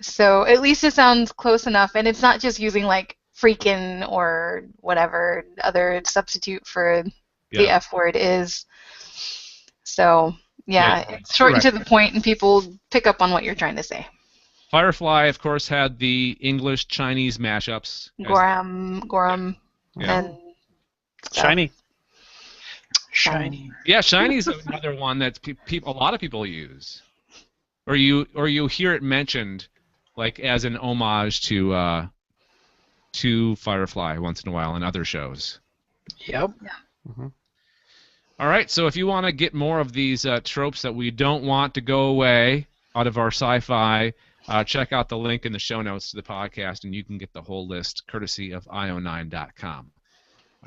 So at least it sounds close enough, and it's not just using like freaking or whatever other substitute for the F word is. So, it's short and to the point, and people pick up on what you're trying to say. Firefly, of course, had the English-Chinese mashups. Gorum, and Shiny. Shiny. Yeah, Shiny's another one that a lot of people use. Or you hear it mentioned, like, as an homage to Firefly once in a while in other shows. Yep. Yeah. Mm-hmm. All right, so if you want to get more of these tropes that we don't want to go away out of our sci-fi, check out the link in the show notes to the podcast, and you can get the whole list courtesy of io9.com.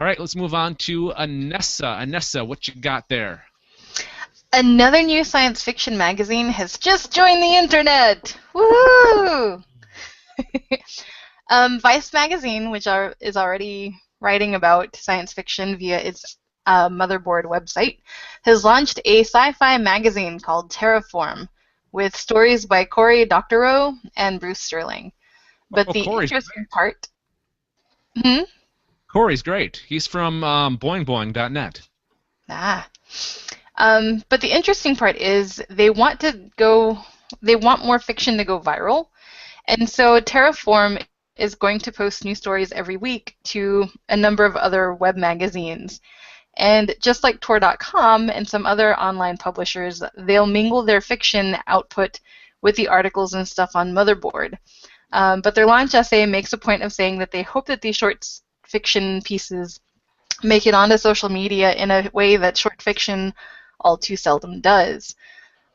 All right, let's move on to Anessa. Anessa, what you got there? Another new science fiction magazine has just joined the internet. Woohoo! Vice magazine, which is already writing about science fiction via its Motherboard website, has launched a sci-fi magazine called Terraform, with stories by Cory Doctorow and Bruce Sterling. But the interesting part... Cory's great. He's from boingboing.net. But the interesting part is they want more fiction to go viral. And so Terraform is going to post new stories every week to a number of other web magazines. And just like Tor.com and some other online publishers, they'll mingle their fiction output with the articles and stuff on Motherboard. But their launch essay makes a point of saying that they hope that these short fiction pieces make it onto social media in a way that short fiction all too seldom does.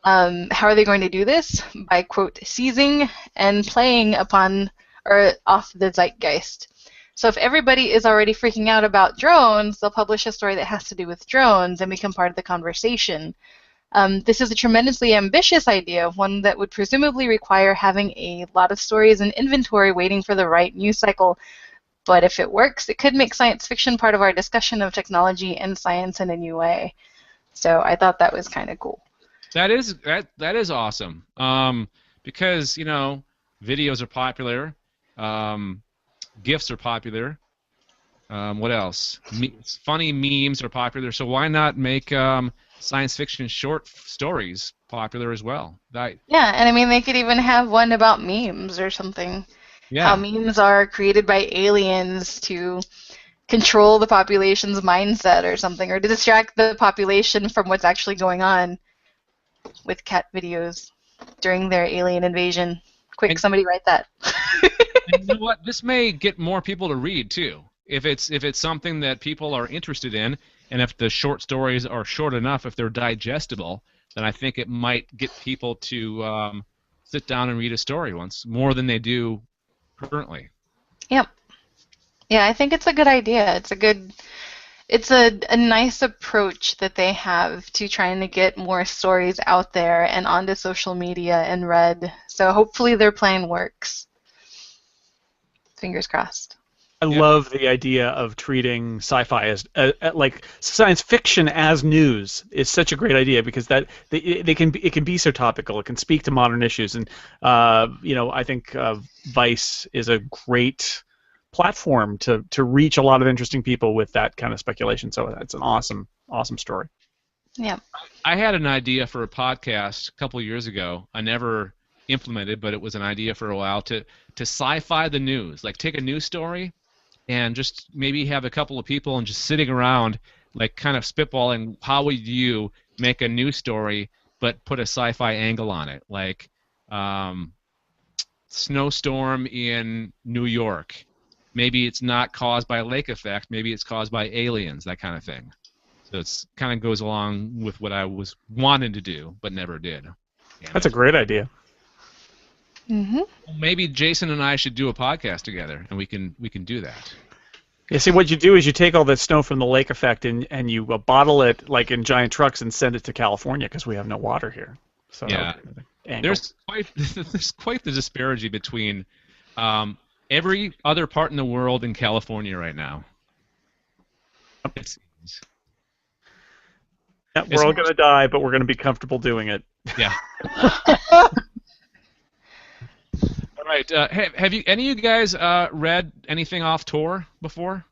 How are they going to do this? By, quote, seizing and playing upon or off the zeitgeist. So if everybody is already freaking out about drones, they'll publish a story that has to do with drones and become part of the conversation. This is a tremendously ambitious idea, one that would presumably require having a lot of stories in inventory waiting for the right news cycle. But if it works, it could make science fiction part of our discussion of technology and science in a new way. So I thought that was kind of cool. That is awesome. Because, you know, videos are popular, GIFs are popular. What else? Funny memes are popular. So why not make science fiction short stories popular as well? Yeah, and I mean they could even have one about memes or something. Yeah. How memes are created by aliens to control the population's mindset or something, or to distract the population from what's actually going on with cat videos during their alien invasion. Quick, somebody write that. And you know what? This may get more people to read too. If it's something that people are interested in, and if the short stories are short enough, if they're digestible, then I think it might get people to sit down and read a story once more than they do currently. Yep. Yeah, I think it's a good idea. It's a nice approach that they have to trying to get more stories out there and onto social media and read. So hopefully their plan works. Fingers crossed. I love the idea of treating sci-fi as like science fiction as news is such a great idea because it can be so topical. It can speak to modern issues, and I think Vice is a great platform to reach a lot of interesting people with that kind of speculation. So it's an awesome story. Yeah. I had an idea for a podcast a couple of years ago. I never implemented, but it was an idea for a while to sci-fi the news. Like take a news story and just maybe have a couple of people and just sitting around, like kind of spitballing, how would you make a news story but put a sci-fi angle on it? Like snowstorm in New York. Maybe it's not caused by a lake effect. Maybe it's caused by aliens, that kind of thing. So it's kind of goes along with what I was wanting to do but never did. That's a great idea. Mm-hmm. Maybe Jason and I should do a podcast together, and we can do that. Yeah, see, what you do is you take all that snow from the lake effect and you bottle it like in giant trucks and send it to California because we have no water here. So yeah, there's quite the disparity between every other part in the world and California right now. It seems. Yeah, we're all going to die, but we're going to be comfortable doing it. Yeah. All right. Have you any of you guys read anything off Tor before?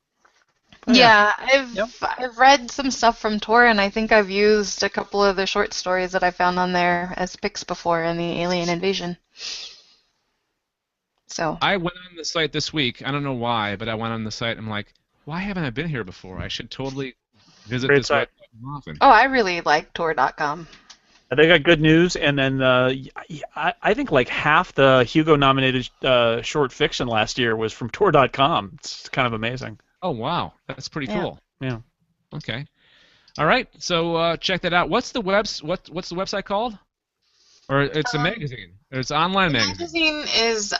Yeah, I've read some stuff from Tor, and I think I've used a couple of the short stories that I found on there as picks before in the Alien Invasion. So I went on the site this week. I don't know why, but I went on the site. And I'm like, why haven't I been here before? I should totally visit this site more often. Oh, I really like Tor.com. They got good news, and then I think like half the Hugo-nominated short fiction last year was from Tor.com. It's kind of amazing. Oh wow, that's pretty cool. Yeah. Okay. All right. So check that out. What's the website called? Or it's a magazine. Or it's an online magazine. The magazine is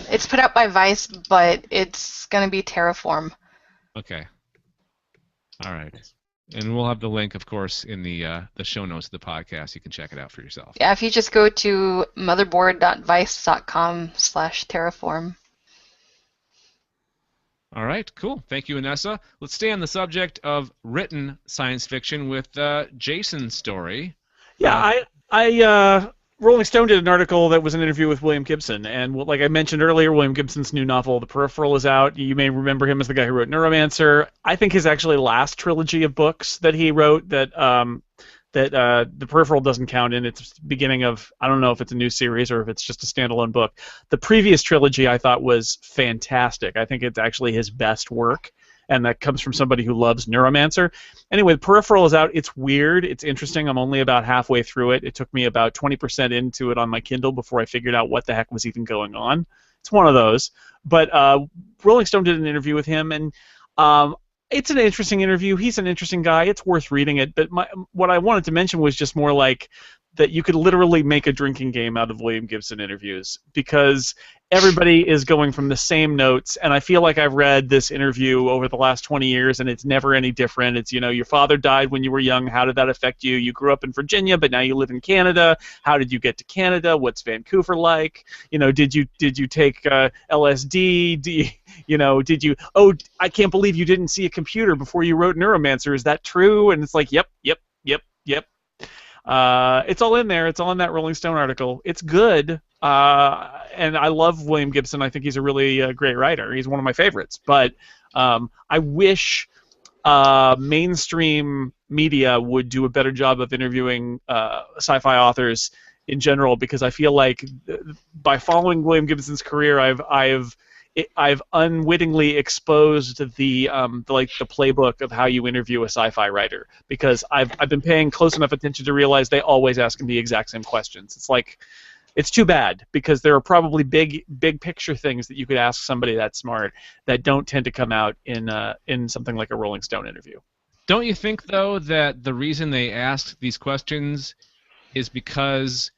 it's put out by Vice, but it's gonna be Terraform. Okay. All right. And we'll have the link, of course, in the show notes of the podcast. You can check it out for yourself. Yeah, if you just go to motherboard.vice.com/terraform. All right, cool. Thank you, Anessa. Let's stay on the subject of written science fiction with Jason's story. Yeah, Rolling Stone did an article that was an interview with William Gibson, and like I mentioned earlier, William Gibson's new novel, The Peripheral, is out. You may remember him as the guy who wrote Neuromancer. I think his actually last trilogy of books that he wrote that The Peripheral doesn't count in. It's the beginning of, I don't know if it's a new series or if it's just a standalone book. The previous trilogy I thought was fantastic. I think it's actually his best work, and that comes from somebody who loves Neuromancer. Anyway, The Peripheral is out. It's weird. It's interesting. I'm only about halfway through it. It took me about 20% into it on my Kindle before I figured out what the heck was even going on. It's one of those. But Rolling Stone did an interview with him, and it's an interesting interview. He's an interesting guy. It's worth reading it. But what I wanted to mention was just more like that you could literally make a drinking game out of William Gibson interviews, because everybody is going from the same notes, and I feel like I've read this interview over the last 20 years, and it's never any different. It's, your father died when you were young. How did that affect you? You grew up in Virginia, but now you live in Canada. How did you get to Canada? What's Vancouver like? Did you take LSD? Did you? Oh, I can't believe you didn't see a computer before you wrote Neuromancer. Is that true? And it's like, yep. It's all in there. It's all in that Rolling Stone article. It's good, and I love William Gibson. I think he's a really great writer. He's one of my favorites. But I wish mainstream media would do a better job of interviewing sci-fi authors in general, because I feel like by following William Gibson's career, I've unwittingly exposed the playbook of how you interview a sci-fi writer, because I've been paying close enough attention to realize they always ask him the exact same questions. It's like, it's too bad, because there are probably big picture things that you could ask somebody that smart that don't tend to come out in something like a Rolling Stone interview. Don't you think, though, that the reason they ask these questions is because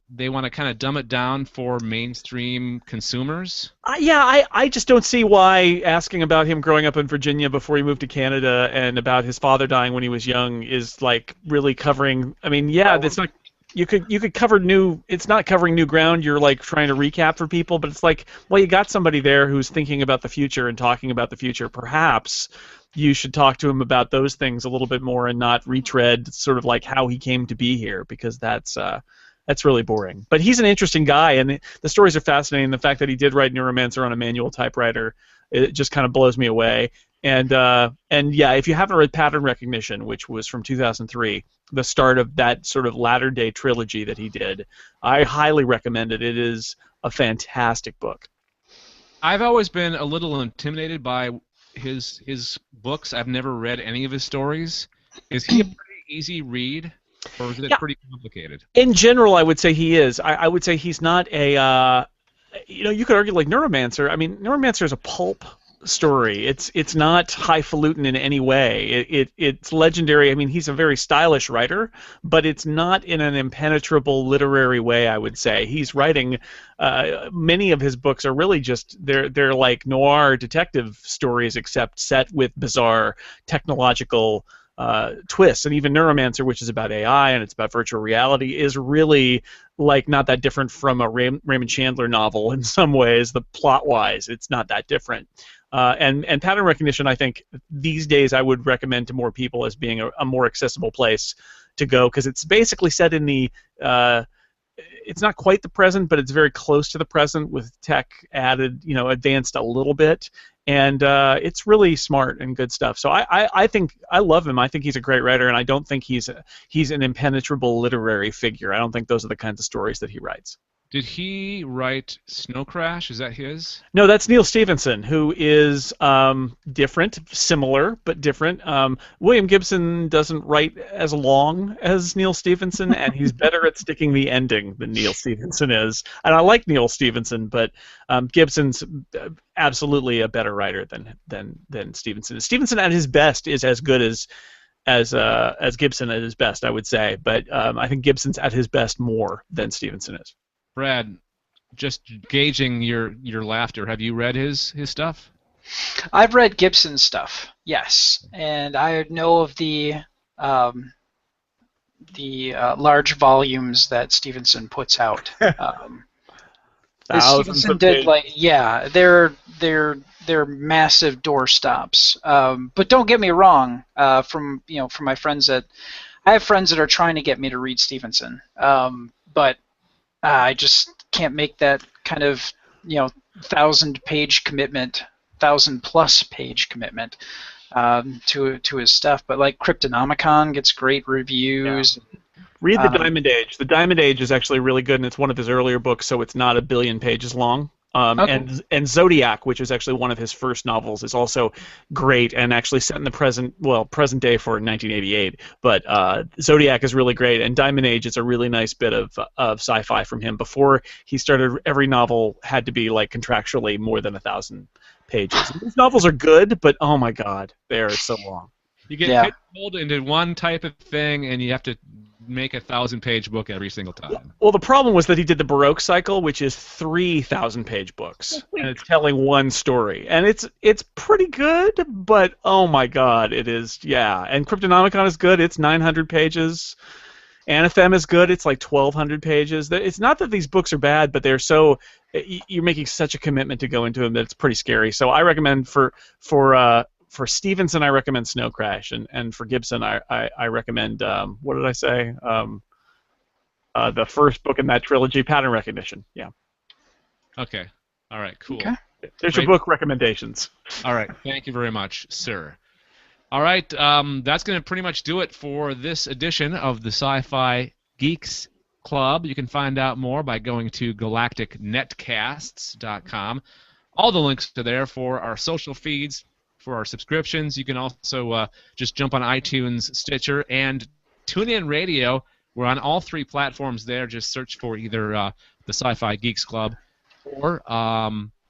they want to kind of dumb it down for mainstream consumers? I just don't see why asking about him growing up in Virginia before he moved to Canada and about his father dying when he was young is like really covering. I mean, that's not. You could cover new. It's not covering new ground. You're like trying to recap for people, but it's like, well, you got somebody there who's thinking about the future and talking about the future. Perhaps you should talk to him about those things a little bit more and not retread sort of like how he came to be here, because that's really boring. But he's an interesting guy, and the stories are fascinating. The fact that he did write Neuromancer on a manual typewriter, it just kind of blows me away. And if you haven't read Pattern Recognition, which was from 2003, the start of that sort of latter-day trilogy that he did, I highly recommend it. It is a fantastic book. I've always been a little intimidated by his books. I've never read any of his stories. Is he a pretty easy read, or is it pretty complicated? In general, I would say he is. I would say he's not a... you could argue like Neuromancer. I mean, Neuromancer is a pulp story. It's not highfalutin in any way. It's legendary. I mean, he's a very stylish writer, but it's not in an impenetrable literary way, I would say. He's writing... many of his books are really just... They're like noir detective stories, except set with bizarre technological... twists. And even Neuromancer, which is about AI and it's about virtual reality, is really like not that different from a Raymond Chandler novel in some ways. The plot-wise, it's not that different. And Pattern Recognition, I think these days I would recommend to more people as being a more accessible place to go, because it's basically set in the it's not quite the present, but it's very close to the present with tech added, advanced a little bit. And it's really smart and good stuff. So I think I love him. I think he's a great writer, and I don't think he's an impenetrable literary figure. I don't think those are the kinds of stories that he writes. Did he write Snow Crash? Is that his? No, that's Neil Stephenson, who is different, similar, but different. William Gibson doesn't write as long as Neil Stephenson, and he's better at sticking the ending than Neil Stephenson is. And I like Neil Stephenson, but Gibson's absolutely a better writer than Stephenson is. Stephenson at his best is as good as Gibson at his best, I would say. But I think Gibson's at his best more than Stephenson is. Brad, just gauging your laughter, have you read his stuff? I've read Gibson's stuff, yes, and I know of the large volumes that Stephenson puts out. Stephenson did they're massive doorstops. But don't get me wrong. From my friends I have friends that are trying to get me to read Stephenson, but I just can't make that kind of 1,000-page commitment, 1,000+ page commitment to his stuff. But like Cryptonomicon gets great reviews. Yeah. Read The Diamond Age. The Diamond Age is actually really good, and it's one of his earlier books, so it's not 1 billion pages long. Okay. And Zodiac, which is actually one of his first novels, is also great and actually set in the present day for 1988. But Zodiac is really great, and Diamond Age is a really nice bit of sci-fi from him. Before he started, every novel had to be like contractually more than 1,000 pages. These novels are good, but oh my god, they are so long. You get pulled into one type of thing, and you have to make a 1,000-page book every single time. Well, the problem was that he did the Baroque cycle, which is 3,000-page books, and it's telling one story, and it's pretty good. But oh my God, it is And Cryptonomicon is good. It's 900 pages. Anathem is good. It's like 1,200 pages. It's not that these books are bad, but they're so you're making such a commitment to go into them that it's pretty scary. So I recommend for Stevenson, I recommend Snow Crash, and for Gibson, I recommend what did I say? The first book in that trilogy, Pattern Recognition. Yeah. Okay. All right. Cool. Okay. There's your book recommendations. All right. Thank you very much, sir. All right. That's going to pretty much do it for this edition of the SciFi Geeks Club. You can find out more by going to galacticnetcasts.com. All the links are there for our social feeds, for our subscriptions. You can also just jump on iTunes, Stitcher, and TuneIn Radio. We're on all three platforms there. Just search for either the SciFi Geeks Club or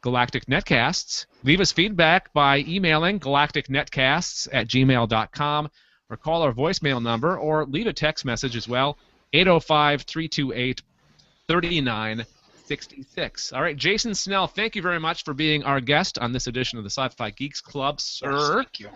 Galactic Netcasts. Leave us feedback by emailing galacticnetcasts@gmail.com or call our voicemail number or leave a text message as well, 805-328-3966. All right, Jason Snell, thank you very much for being our guest on this edition of the SciFi Geeks Club, sir. Yes, thank you.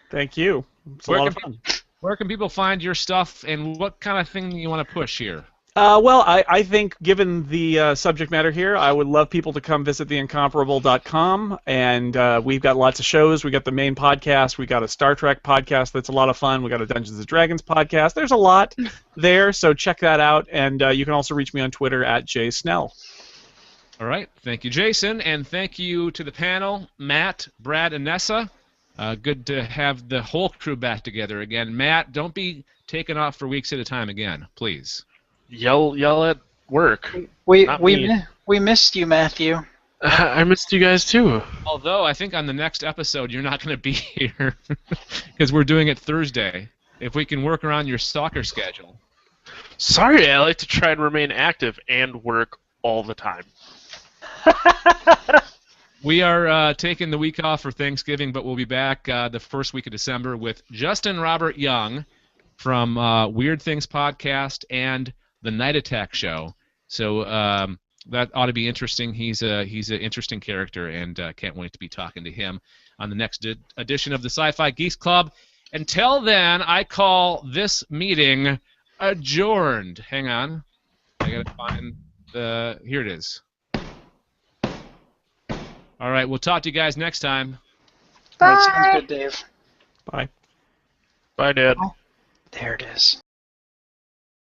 Thank you. It's a lot of fun. Where can people find your stuff, and what kind of thing you want to push here? Well, I think, given the subject matter here, I would love people to come visit theincomparable.com, and we've got lots of shows. We got the main podcast. We got a Star Trek podcast that's a lot of fun. We got a Dungeons and Dragons podcast. There's a lot there, so check that out. And you can also reach me on Twitter @jsnell. All right, thank you, Jason, and thank you to the panel, Matt, Brad, and Nessa. Good to have the whole crew back together again. Matt, don't be taken off for weeks at a time again, please. Yell at work. We Not me. missed you, Matthew. I missed you guys too. Although I think on the next episode you're not going to be here because we're doing it Thursday. If we can work around your soccer schedule. Sorry, I like to try and remain active and work all the time. We are taking the week off for Thanksgiving, but we'll be back the first week of December with Justin Robert Young from Weird Things Podcast and the Night Attack Show. So that ought to be interesting. He's an interesting character, and can't wait to be talking to him on the next edition of the SciFi Geeks Club. Until then, I call this meeting adjourned. Hang on. I got to find the... Here it is. All right, we'll talk to you guys next time. All right, sounds good, Dave. Bye. Bye, Dad. There it is.